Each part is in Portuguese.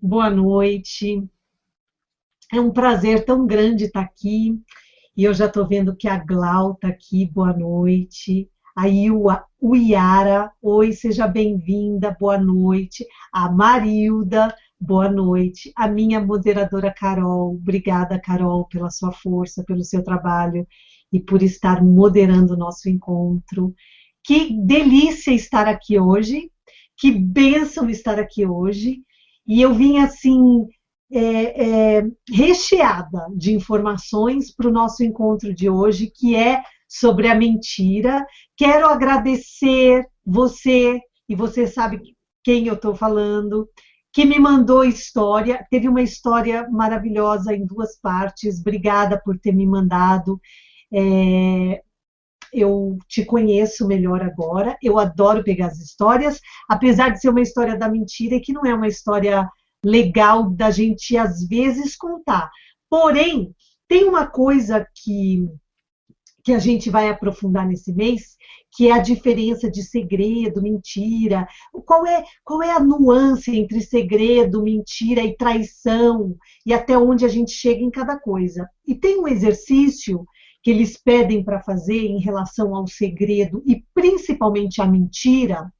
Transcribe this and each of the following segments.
Boa noite. É um prazer tão grande estar aqui. E eu já estou vendo que a Glau está aqui. Boa noite. Aí o Iara, oi, seja bem-vinda. Boa noite. A Marilda, boa noite. A minha moderadora Carol, obrigada, Carol, pela sua força, pelo seu trabalho e por estar moderando o nosso encontro. Que delícia estar aqui hoje. Que bênção estar aqui hoje. E eu vim assim recheada de informações para o nosso encontro de hoje, que é sobre a mentira. Quero agradecer você, e você sabe quem eu estou falando, que me mandou história. Teve uma história maravilhosa em duas partes. Obrigada por ter me mandado. É, eu te conheço melhor agora. Eu adoro pegar as histórias, apesar de ser uma história da mentira e que não é uma história legal da gente às vezes contar. Porém, tem uma coisa que a gente vai aprofundar nesse mês, que é a diferença de segredo, mentira. Qual é a nuance entre segredo, mentira e traição, e até onde a gente chega em cada coisa. E tem um exercício que eles pedem para fazer em relação ao segredo e principalmente à mentira,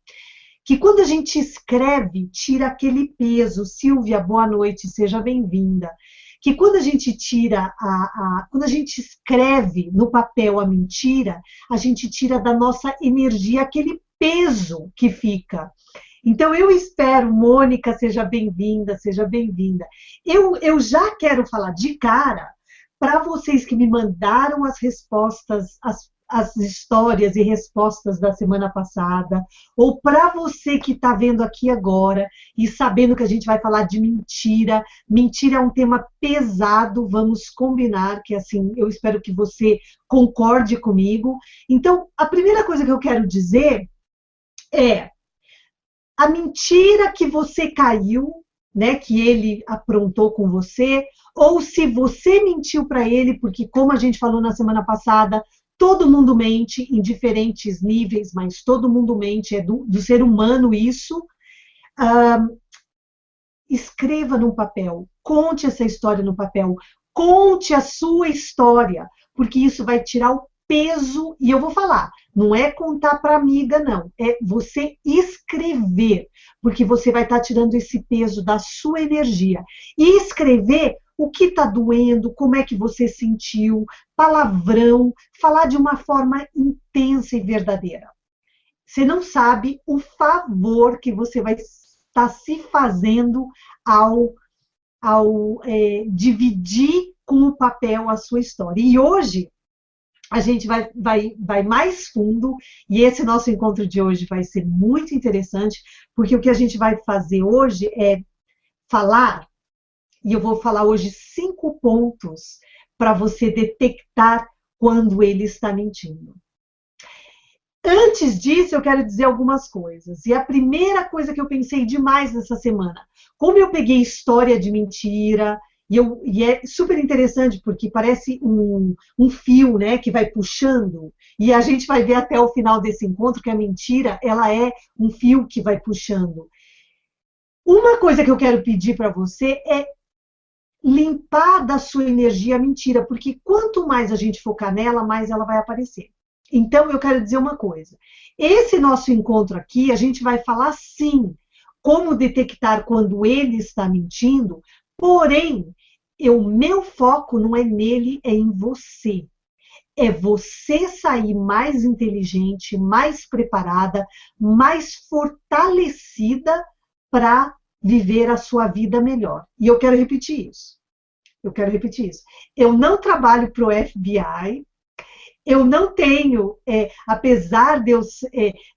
que quando a gente escreve, tira aquele peso. Silvia, boa noite, seja bem-vinda. Que quando a gente quando a gente escreve no papel a mentira, a gente tira da nossa energia aquele peso que fica. Então, eu espero, Mônica, seja bem-vinda, seja bem-vinda. Eu já quero falar de cara para vocês que me mandaram as respostas, as histórias e respostas da semana passada, ou para você que está vendo aqui agora e sabendo que a gente vai falar de mentira. Mentira é um tema pesado, vamos combinar que assim, eu espero que você concorde comigo. Então, a primeira coisa que eu quero dizer é a mentira que você caiu, né, que ele aprontou com você, ou se você mentiu para ele, porque como a gente falou na semana passada, todo mundo mente em diferentes níveis, mas todo mundo mente, é do ser humano isso. Ah, escreva no papel, conte essa história no papel, conte a sua história, porque isso vai tirar o peso. E eu vou falar, não é contar para amiga, não, é você escrever, porque você vai estar tirando esse peso da sua energia. E escrever o que está doendo, como é que você sentiu, palavrão, falar de uma forma intensa e verdadeira. Você não sabe o favor que você vai estar se fazendo ao dividir com o papel a sua história. E hoje a gente vai mais fundo, e esse nosso encontro de hoje vai ser muito interessante, porque o que a gente vai fazer hoje é falar, e eu vou falar hoje 5 pontos para você detectar quando ele está mentindo. Antes disso, eu quero dizer algumas coisas. E a primeira coisa que eu pensei demais nessa semana, como eu peguei história de mentira, e é super interessante porque parece um fio, né, que vai puxando, e a gente vai ver até o final desse encontro que a mentira, ela é um fio que vai puxando. Uma coisa que eu quero pedir para você é limpar da sua energia a mentira, porque quanto mais a gente focar nela, mais ela vai aparecer. Então, eu quero dizer uma coisa. Esse nosso encontro aqui, a gente vai falar sim como detectar quando ele está mentindo, porém, o meu foco não é nele, é em você. É você sair mais inteligente, mais preparada, mais fortalecida para viver a sua vida melhor. E eu quero repetir isso. Eu quero repetir isso. Eu não trabalho para o FBI, eu não tenho, apesar de eu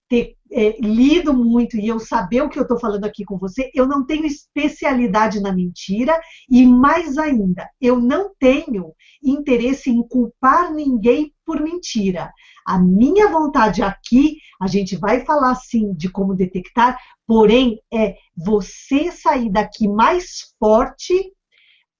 ter lido muito e eu saber o que eu estou falando aqui com você, eu não tenho especialidade na mentira e, mais ainda, eu não tenho interesse em culpar ninguém por mentira. A minha vontade aqui, a gente vai falar sim de como detectar, porém, é você sair daqui mais forte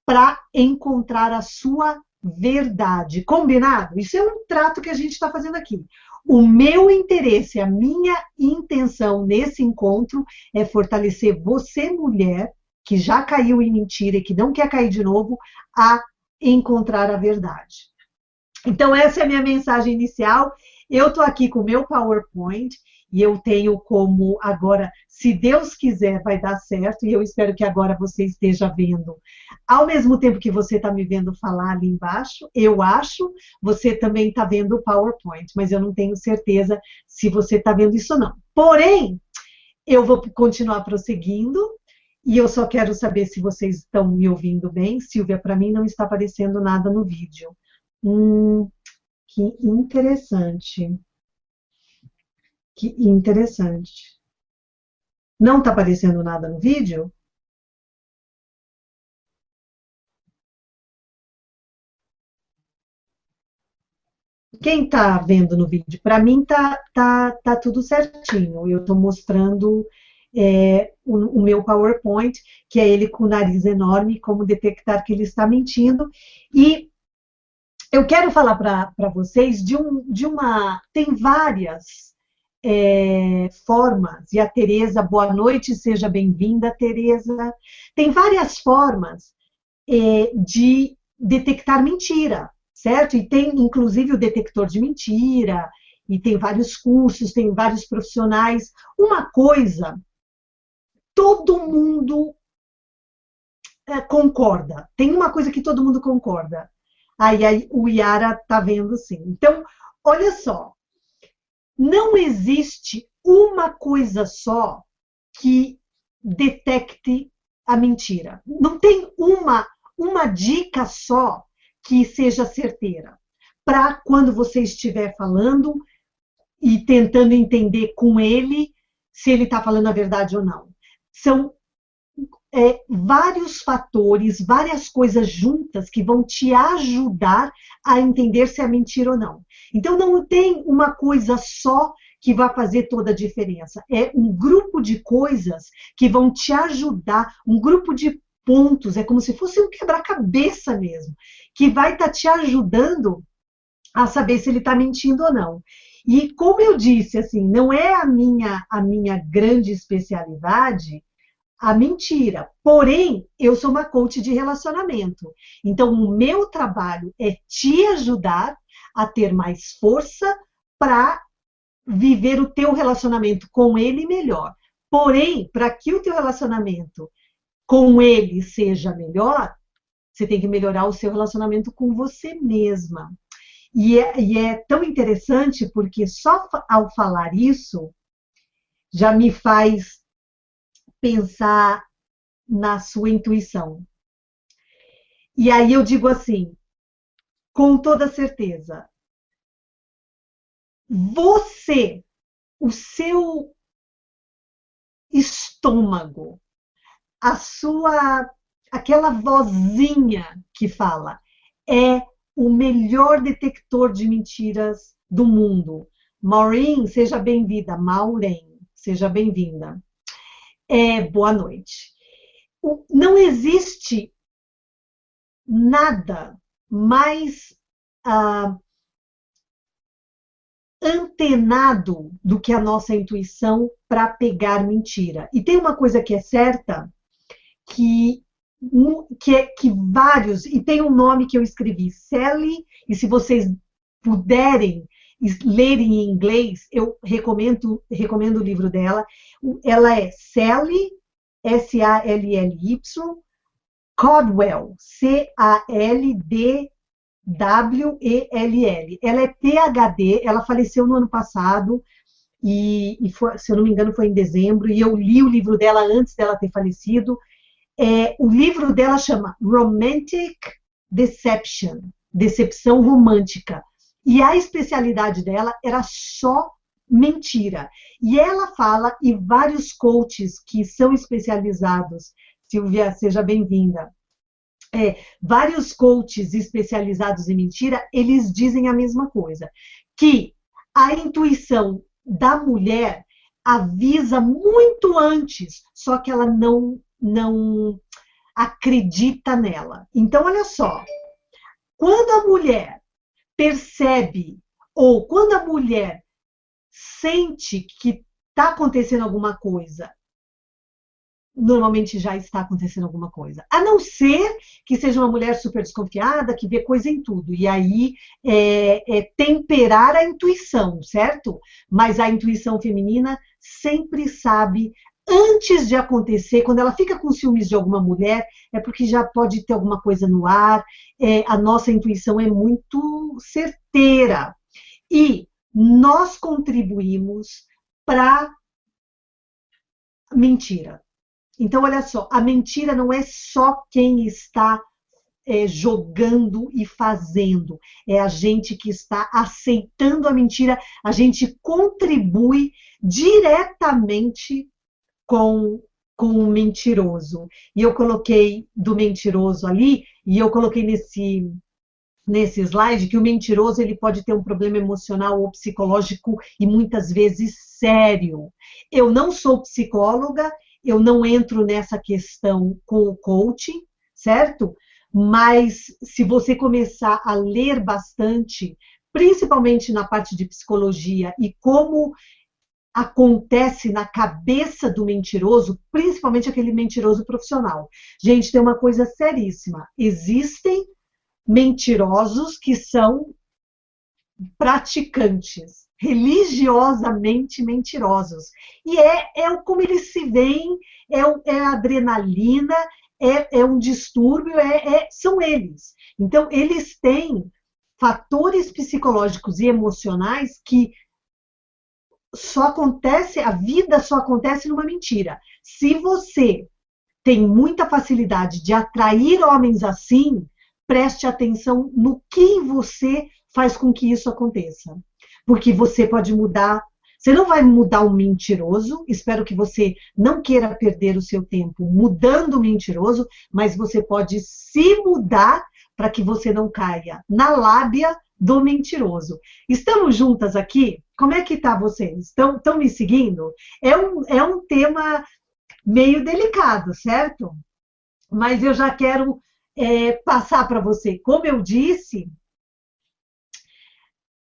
para encontrar a sua verdade. Combinado? Isso é um trato que a gente está fazendo aqui. O meu interesse, a minha intenção nesse encontro é fortalecer você, mulher, que já caiu em mentira e que não quer cair de novo, a encontrar a verdade. Então, essa é a minha mensagem inicial. Eu estou aqui com o meu PowerPoint e eu tenho como agora, se Deus quiser, vai dar certo, e eu espero que agora você esteja vendo. Ao mesmo tempo que você está me vendo falar ali embaixo, eu acho, você também está vendo o PowerPoint, mas eu não tenho certeza se você está vendo isso ou não. Porém, eu vou continuar prosseguindo, e eu só quero saber se vocês estão me ouvindo bem. Silvia, para mim não está aparecendo nada no vídeo. Que interessante. Que interessante. Não está aparecendo nada no vídeo? Quem está vendo no vídeo? Para mim tá tudo certinho. Eu estou mostrando o meu PowerPoint, que é ele com o nariz enorme, como detectar que ele está mentindo. E eu quero falar para vocês de uma. Tem várias formas, e a Tereza, boa noite, seja bem-vinda, Tereza. Tem várias formas de detectar mentira, certo? E tem, inclusive, o detector de mentira, e tem vários cursos, tem vários profissionais. Uma coisa, todo mundo concorda. Tem uma coisa que todo mundo concorda. Aí o Yara está vendo sim. Então, olha só, não existe uma coisa só que detecte a mentira. Não tem uma dica só que seja certeira. Para quando você estiver falando e tentando entender com ele se ele está falando a verdade ou não. São vários fatores, várias coisas juntas que vão te ajudar a entender se é mentira ou não. Então, não tem uma coisa só que vai fazer toda a diferença. É um grupo de coisas que vão te ajudar, um grupo de pontos, é como se fosse um quebra-cabeça mesmo, que vai estar te ajudando a saber se ele está mentindo ou não. E como eu disse, assim, não é a minha grande especialidade a mentira. Porém, eu sou uma coach de relacionamento. Então, o meu trabalho é te ajudar a ter mais força para viver o teu relacionamento com ele melhor. Porém, para que o teu relacionamento com ele seja melhor, você tem que melhorar o seu relacionamento com você mesma. E é tão interessante porque só ao falar isso já me faz pensar na sua intuição. E aí eu digo assim, com toda certeza, você, o seu estômago, aquela vozinha que fala, é o melhor detector de mentiras do mundo. Maureen, seja bem-vinda. Maureen, seja bem-vinda. Boa noite. Não existe nada mais antenado do que a nossa intuição para pegar mentira. E tem uma coisa que é certa, que vários, e tem um nome que eu escrevi, Sally, e se vocês puderem lerem em inglês, eu recomendo o livro dela. Ela é Sally, S-A-L-L-Y, Caldwell, C-A-L-D-W-E-L-L. Ela é PhD, ela faleceu no ano passado, e se eu não me engano foi em dezembro, e eu li o livro dela antes dela ter falecido. O livro dela chama Romantic Deception, Decepção Romântica. E a especialidade dela era só mentira. E ela fala, e vários coaches que são especializados, Silvia, seja bem-vinda, vários coaches especializados em mentira, eles dizem a mesma coisa, que a intuição da mulher avisa muito antes, só que ela não acredita nela. Então, olha só, quando a mulher percebe, ou quando a mulher sente que está acontecendo alguma coisa normalmente já está acontecendo alguma coisa. A não ser que seja uma mulher super desconfiada, que vê coisa em tudo. E aí é temperar a intuição, certo? Mas a intuição feminina sempre sabe, antes de acontecer, quando ela fica com ciúmes de alguma mulher, é porque já pode ter alguma coisa no ar. A nossa intuição é muito certeira. E nós contribuímos para mentira. Então, olha só, a mentira não é só quem está jogando e fazendo, é a gente que está aceitando a mentira, a gente contribui diretamente com o mentiroso. E eu coloquei do mentiroso ali, e eu coloquei nesse slide que o mentiroso ele pode ter um problema emocional ou psicológico e muitas vezes sério. Eu não sou psicóloga, eu não entro nessa questão com o coaching, certo? Mas se você começar a ler bastante, principalmente na parte de psicologia e como acontece na cabeça do mentiroso, principalmente aquele mentiroso profissional. Gente, tem uma coisa seríssima. Existem mentirosos que são praticantes, religiosamente mentirosos. E como eles se veem, a adrenalina, um distúrbio, são eles. Então, eles têm fatores psicológicos e emocionais que a vida só acontece numa mentira. Se você tem muita facilidade de atrair homens assim, preste atenção no que você faz com que isso aconteça. Porque você pode mudar. Você não vai mudar um mentiroso, espero que você não queira perder o seu tempo mudando o mentiroso, mas você pode se mudar para que você não caia na lábia do mentiroso. Estamos juntas aqui? Como é que tá vocês? Estão me seguindo? É um tema meio delicado, certo? Mas eu já quero passar para você. Como eu disse,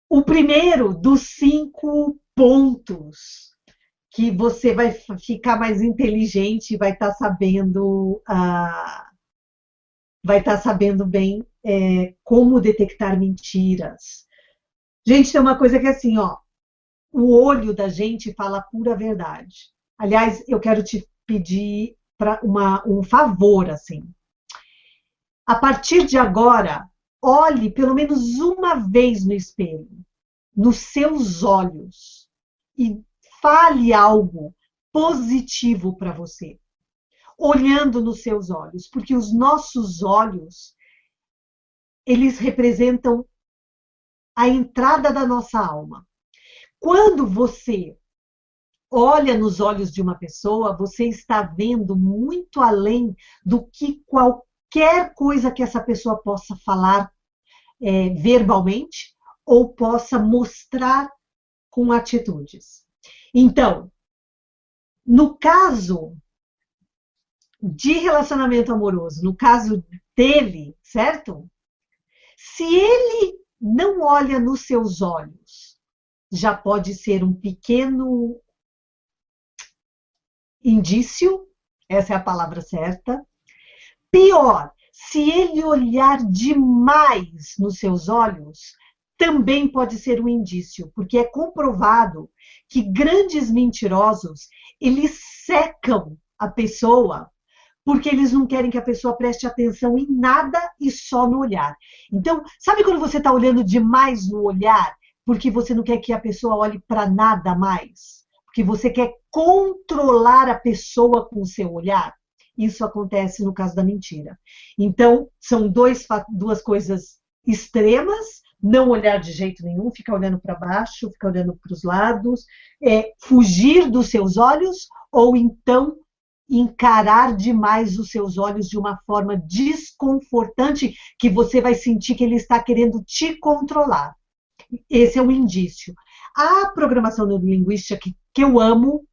o primeiro dos 5 pontos que você vai ficar mais inteligente e vai estar sabendo bem como detectar mentiras. Gente, tem uma coisa que é assim, ó, o olho da gente fala a pura verdade. Aliás, eu quero te pedir um favor, assim. A partir de agora, olhe pelo menos uma vez no espelho, nos seus olhos, e fale algo positivo para você, olhando nos seus olhos, porque os nossos olhos, eles representam a entrada da nossa alma. Quando você olha nos olhos de uma pessoa, você está vendo muito além do que qualquer coisa que essa pessoa possa falar verbalmente ou possa mostrar com atitudes. Então, no caso de relacionamento amoroso, no caso dele, certo? Se ele não olha nos seus olhos, já pode ser um pequeno indício, essa é a palavra certa. Pior, se ele olhar demais nos seus olhos, também pode ser um indício, porque é comprovado que grandes mentirosos, eles secam a pessoa, porque eles não querem que a pessoa preste atenção em nada e só no olhar. Então, sabe quando você está olhando demais no olhar, porque você não quer que a pessoa olhe para nada mais? Porque você quer controlar a pessoa com o seu olhar? Isso acontece no caso da mentira. Então, são duas coisas extremas: não olhar de jeito nenhum, ficar olhando para baixo, ficar olhando para os lados, fugir dos seus olhos, ou então encarar demais os seus olhos de uma forma desconfortante, que você vai sentir que ele está querendo te controlar. Esse é um indício. A programação neurolinguística, que eu amo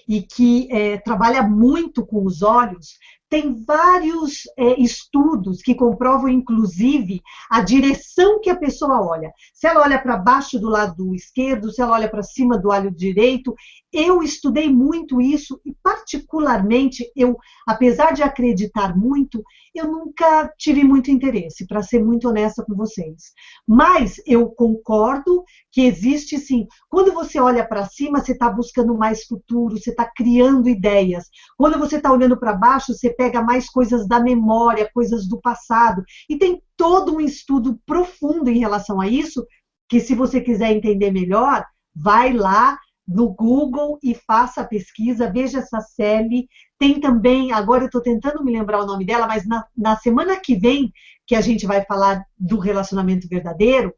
e que trabalha muito com os olhos, tem vários estudos que comprovam, inclusive, a direção que a pessoa olha. Se ela olha para baixo do lado esquerdo, se ela olha para cima do olho direito, eu estudei muito isso e, particularmente, eu, apesar de acreditar muito, eu nunca tive muito interesse, para ser muito honesta com vocês. Mas eu concordo que existe sim. Quando você olha para cima, você está buscando mais futuro, você está criando ideias. Quando você está olhando para baixo, você pega mais coisas da memória, coisas do passado. E tem todo um estudo profundo em relação a isso, que se você quiser entender melhor, vai lá no Google e faça a pesquisa, veja essa série. Tem também, agora eu estou tentando me lembrar o nome dela, mas na semana que vem, que a gente vai falar do relacionamento verdadeiro,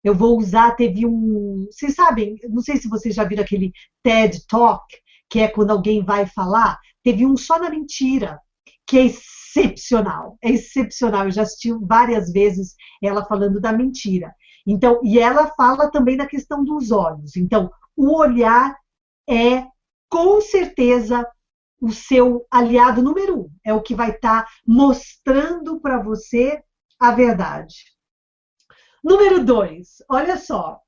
eu vou usar, teve um... Vocês sabem, não sei se vocês já viram aquele TED Talk, que é quando alguém vai falar, teve um só na mentira, que é excepcional, é excepcional. Eu já assisti várias vezes ela falando da mentira. Então, e ela fala também da questão dos olhos. Então, o olhar é, com certeza, o seu aliado número 1. É o que vai estar mostrando para você a verdade. Número 2, olha só.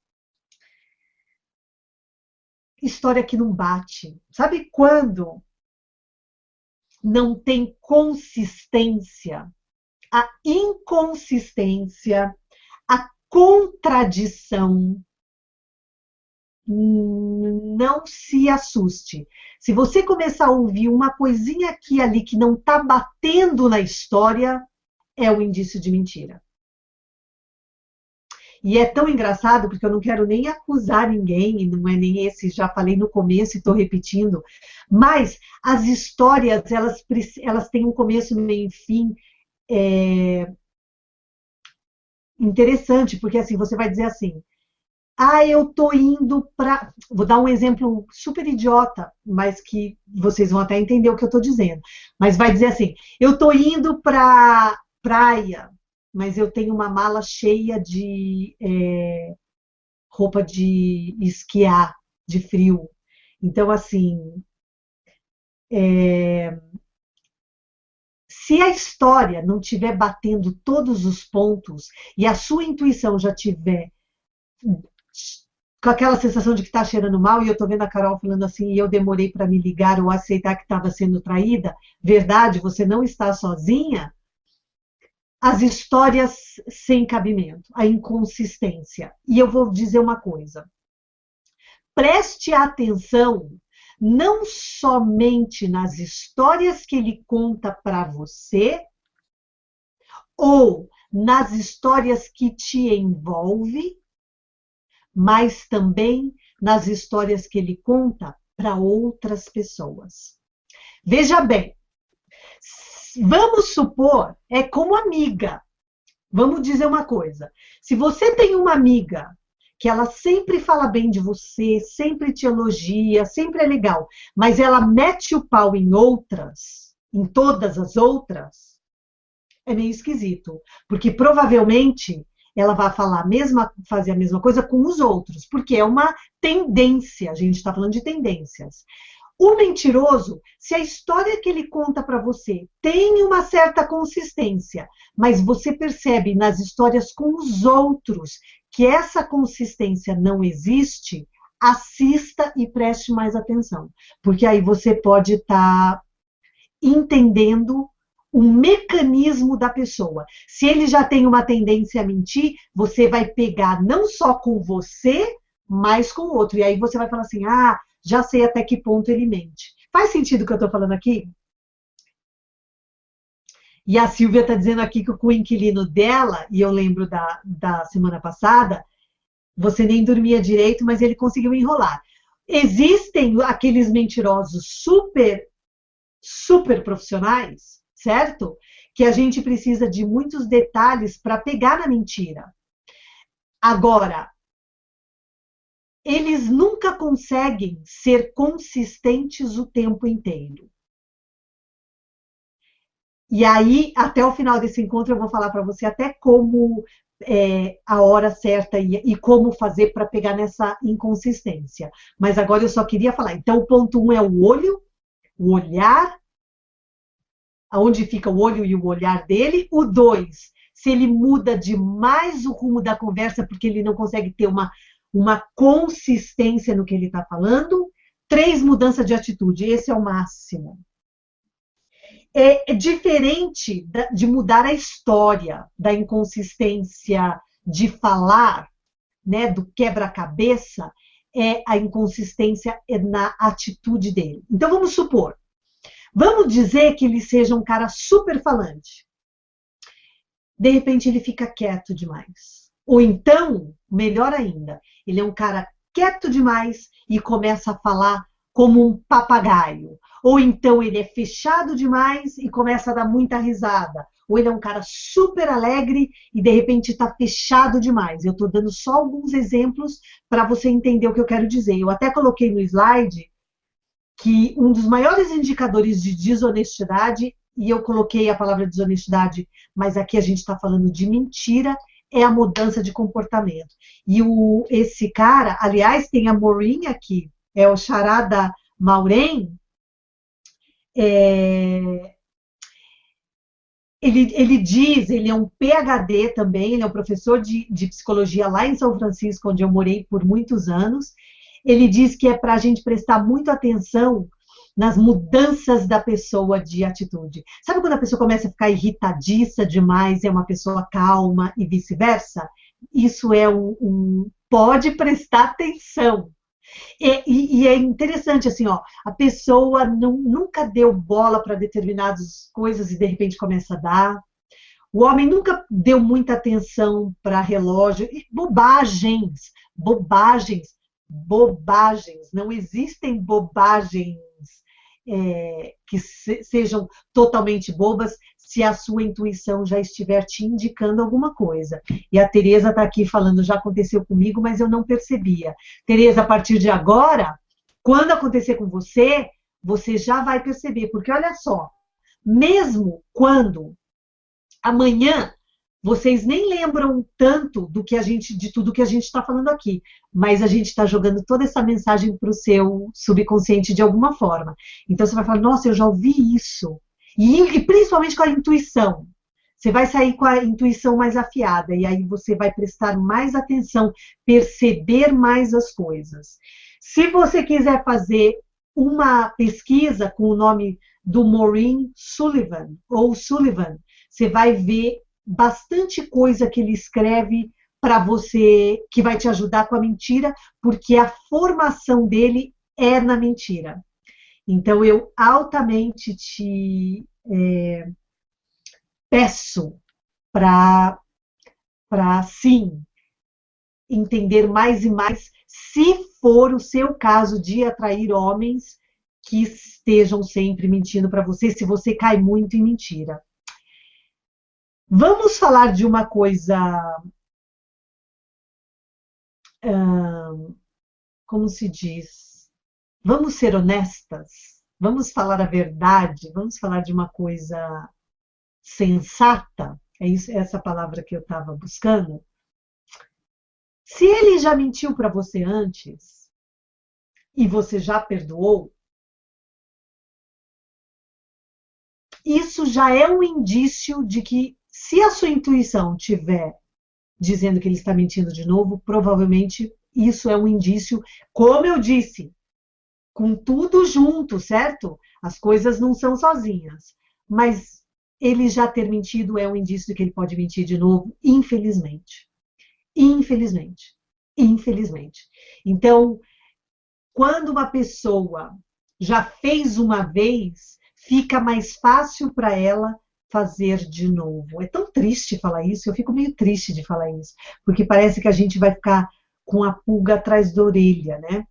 História que não bate. Sabe quando não tem consistência? A inconsistência, a contradição. Não se assuste. Se você começar a ouvir uma coisinha aqui e ali que não está batendo na história, é um indício de mentira. E é tão engraçado, porque eu não quero nem acusar ninguém, e não é nem esse, já falei no começo e estou repetindo, mas as histórias, elas têm um começo, meio e fim interessante, porque assim, você vai dizer assim, eu tô indo para... Vou dar um exemplo super idiota, mas que vocês vão até entender o que eu estou dizendo. Mas vai dizer assim, eu tô indo para praia, mas eu tenho uma mala cheia de roupa de esquiar, de frio. Então, assim, se a história não estiver batendo todos os pontos e a sua intuição já tiver com aquela sensação de que está cheirando mal, e eu estou vendo a Carol falando assim, e eu demorei para me ligar ou aceitar que estava sendo traída, verdade, você não está sozinha, as histórias sem cabimento, a inconsistência. E eu vou dizer uma coisa, preste atenção não somente nas histórias que ele conta para você, ou nas histórias que te envolvem, mas também nas histórias que ele conta para outras pessoas. Veja bem, vamos supor, é como amiga. Vamos dizer uma coisa. Se você tem uma amiga que ela sempre fala bem de você, sempre te elogia, sempre é legal, mas ela mete o pau em outras, em todas as outras, é meio esquisito. Porque provavelmente ela vai fazer a mesma coisa com os outros, porque é uma tendência, a gente está falando de tendências. O mentiroso, se a história que ele conta para você tem uma certa consistência, mas você percebe nas histórias com os outros que essa consistência não existe, assista e preste mais atenção, porque aí você pode estar entendendo o mecanismo da pessoa. Se ele já tem uma tendência a mentir, você vai pegar não só com você, mas com o outro. E aí você vai falar assim, já sei até que ponto ele mente. Faz sentido o que eu estou falando aqui? E a Silvia está dizendo aqui que com o inquilino dela, e eu lembro da semana passada, você nem dormia direito, mas ele conseguiu enrolar. Existem aqueles mentirosos super profissionais, certo? Que a gente precisa de muitos detalhes para pegar na mentira. Agora, eles nunca conseguem ser consistentes o tempo inteiro. E aí, até o final desse encontro, eu vou falar para você até como a hora certa e como fazer para pegar nessa inconsistência. Mas agora eu só queria falar. Então, o ponto 1 é o olho, o olhar, aonde fica o olho e o olhar dele. O 2, se ele muda demais o rumo da conversa porque ele não consegue ter uma consistência no que ele está falando. 3 mudanças de atitude, esse é o máximo. É diferente de mudar a história, da inconsistência de falar, né, do quebra-cabeça, é a inconsistência na atitude dele. Então vamos supor, vamos dizer que ele seja um cara super falante. De repente ele fica quieto demais. Ou então, melhor ainda, ele é um cara quieto demais e começa a falar como um papagaio. Ou então ele é fechado demais e começa a dar muita risada. Ou ele é um cara super alegre e de repente está fechado demais. Eu estou dando só alguns exemplos para você entender o que eu quero dizer. Eu até coloquei no slide que um dos maiores indicadores de desonestidade, e eu coloquei a palavra desonestidade, mas aqui a gente está falando de mentira, é a mudança de comportamento. E esse cara, aliás, tem a Maureen aqui, é o xará da Maureen, ele diz, ele é um PhD também, ele é um professor de psicologia lá em São Francisco, onde eu morei por muitos anos. Ele diz que é para a gente prestar muito atenção nas mudanças da pessoa de atitude. Sabe quando a pessoa começa a ficar irritadiça demais, é uma pessoa calma e vice-versa? Isso é pode prestar atenção. E é interessante, assim, ó, a pessoa nunca deu bola para determinadas coisas e de repente começa a dar. O homem nunca deu muita atenção para relógio. E bobagens, bobagens, bobagens. Não existem bobagens que sejam totalmente bobas se a sua intuição já estiver te indicando alguma coisa. E a Tereza está aqui falando, já aconteceu comigo, mas eu não percebia. Tereza, a partir de agora, quando acontecer com você, você já vai perceber, porque olha só, mesmo quando amanhã vocês nem lembram tanto de tudo que a gente está falando aqui, mas a gente está jogando toda essa mensagem para o seu subconsciente de alguma forma. Então você vai falar, nossa, eu já ouvi isso. E principalmente com a intuição. Você vai sair com a intuição mais afiada, e aí você vai prestar mais atenção, perceber mais as coisas. Se você quiser fazer uma pesquisa com o nome do Maureen Sullivan, ou Sullivan, você vai ver bastante coisa que ele escreve para você, que vai te ajudar com a mentira, porque a formação dele é na mentira. Então, eu altamente te peço para, sim, entender mais e mais, se for o seu caso de atrair homens que estejam sempre mentindo para você, se você cai muito em mentira. Vamos falar de uma coisa, como se diz? Vamos ser honestas? Vamos falar a verdade? Vamos falar de uma coisa sensata? É isso, essa palavra que eu estava buscando. Se ele já mentiu para você antes e você já perdoou, isso já é um indício de que, se a sua intuição tiver dizendo que ele está mentindo de novo, provavelmente isso é um indício, como eu disse, com tudo junto, certo? As coisas não são sozinhas. Mas ele já ter mentido é um indício de que ele pode mentir de novo, infelizmente. Infelizmente. Infelizmente. Então, quando uma pessoa já fez uma vez, fica mais fácil para ela fazer de novo. É tão triste falar isso, eu fico meio triste de falar isso, porque parece que a gente vai ficar com a pulga atrás da orelha, né?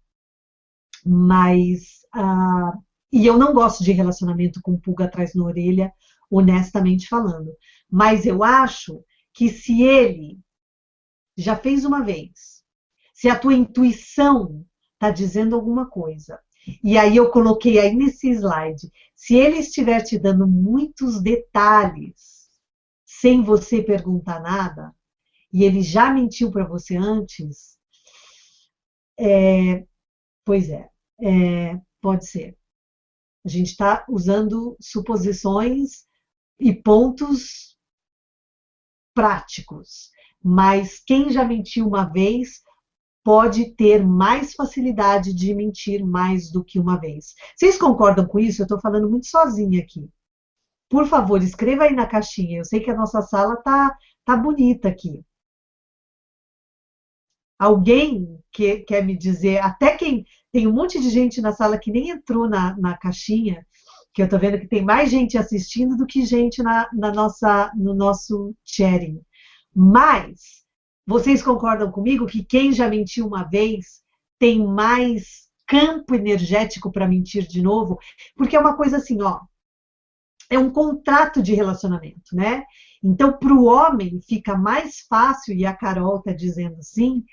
Mas, e eu não gosto de relacionamento com pulga atrás da orelha, honestamente falando. Mas eu acho que se ele já fez uma vez, se a tua intuição está dizendo alguma coisa, e aí eu coloquei aí nesse slide, se ele estiver te dando muitos detalhes, sem você perguntar nada, e ele já mentiu para você antes, pois pode ser. A gente está usando suposições e pontos práticos, mas quem já mentiu uma vez pode ter mais facilidade de mentir mais do que uma vez. Vocês concordam com isso? Eu estou falando muito sozinha aqui. Por favor, escreva aí na caixinha. Eu sei que a nossa sala tá bonita aqui. Alguém que quer me dizer, até quem tem um monte de gente na sala que nem entrou na caixinha, que eu estou vendo que tem mais gente assistindo do que gente no nosso chatting. Mas vocês concordam comigo que quem já mentiu uma vez tem mais campo energético para mentir de novo? Porque é uma coisa assim, ó, é um contrato de relacionamento, né? Então, para o homem fica mais fácil, e a Carol está dizendo sim,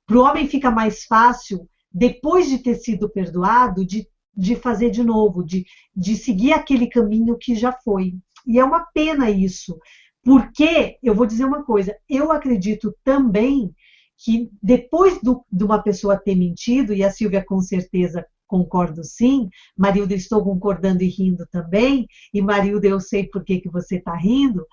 para o homem fica mais fácil, depois de ter sido perdoado, de fazer de novo, de seguir aquele caminho que já foi. E é uma pena isso, porque, eu vou dizer uma coisa, eu acredito também que depois de uma pessoa ter mentido, e a Silvia com certeza concordo sim, Marilda estou concordando e rindo também, e Marilda eu sei por que você está rindo,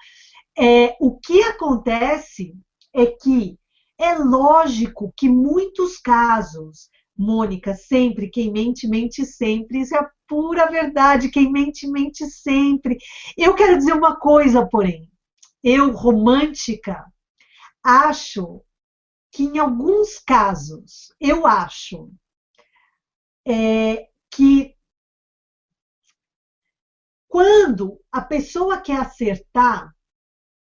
o que acontece é que é lógico que muitos casos, Mônica, sempre, quem mente, mente sempre, isso é a pura verdade, quem mente, mente sempre. Eu quero dizer uma coisa, porém, eu, romântica, acho que em alguns casos, eu acho que quando a pessoa quer acertar,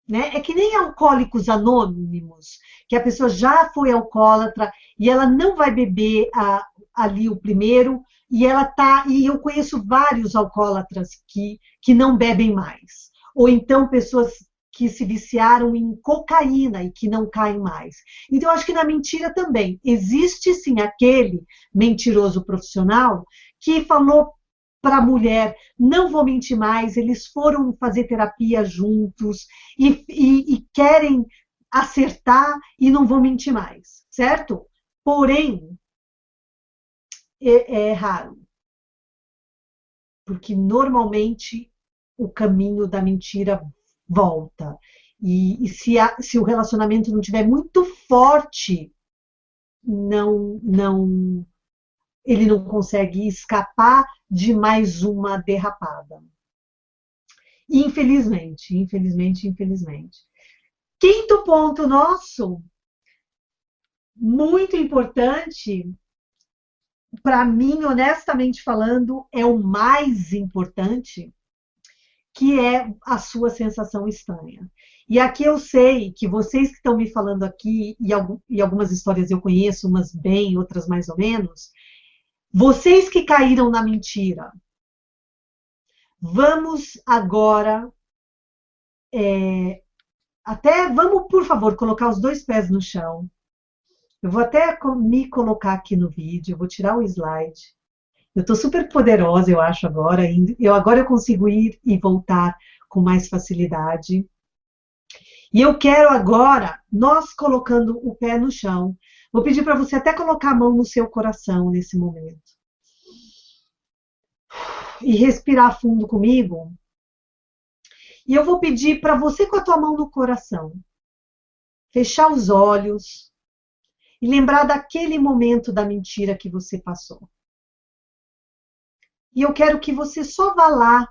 né, é que nem Alcoólicos Anônimos, que a pessoa já foi alcoólatra e ela não vai beber ali o primeiro, e eu conheço vários alcoólatras que não bebem mais. Ou então pessoas que se viciaram em cocaína e que não caem mais. Então, eu acho que na mentira também existe sim aquele mentiroso profissional que falou para a mulher, não vou mentir mais, eles foram fazer terapia juntos e querem acertar e não vão mentir mais, certo? Porém, é raro, porque normalmente o caminho da mentira volta. E se o relacionamento não estiver muito forte, ele não consegue escapar de mais uma derrapada. Infelizmente, infelizmente, infelizmente. Quinto ponto nosso, muito importante, para mim, honestamente falando, é o mais importante, que é a sua sensação estranha. E aqui eu sei que vocês que estão me falando aqui, e algumas histórias eu conheço, umas bem, outras mais ou menos, vocês que caíram na mentira, vamos agora, vamos, por favor, colocar os dois pés no chão. Eu vou até me colocar aqui no vídeo, eu vou tirar o slide. Eu estou super poderosa, eu acho, agora. Agora eu consigo ir e voltar com mais facilidade. E eu quero agora, nós colocando o pé no chão, vou pedir para você até colocar a mão no seu coração nesse momento. E respirar fundo comigo. E eu vou pedir para você com a tua mão no coração, fechar os olhos e lembrar daquele momento da mentira que você passou. E eu quero que você só vá lá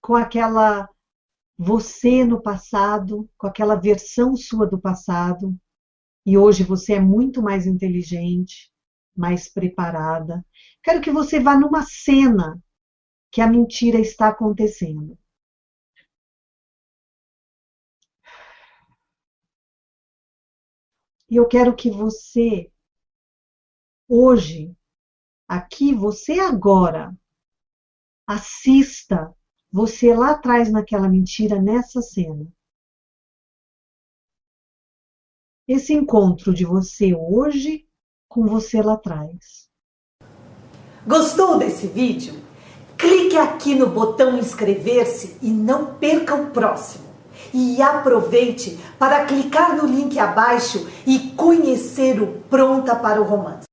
com aquela você no passado, com aquela versão sua do passado, e hoje você é muito mais inteligente, mais preparada. Quero que você vá numa cena que a mentira está acontecendo. E eu quero que você, hoje, aqui, você agora, assista você lá atrás naquela mentira, nessa cena. Esse encontro de você hoje com você lá atrás. Gostou desse vídeo? Clique aqui no botão inscrever-se e não perca o próximo. E aproveite para clicar no link abaixo e conhecer o Pronta para o Romance.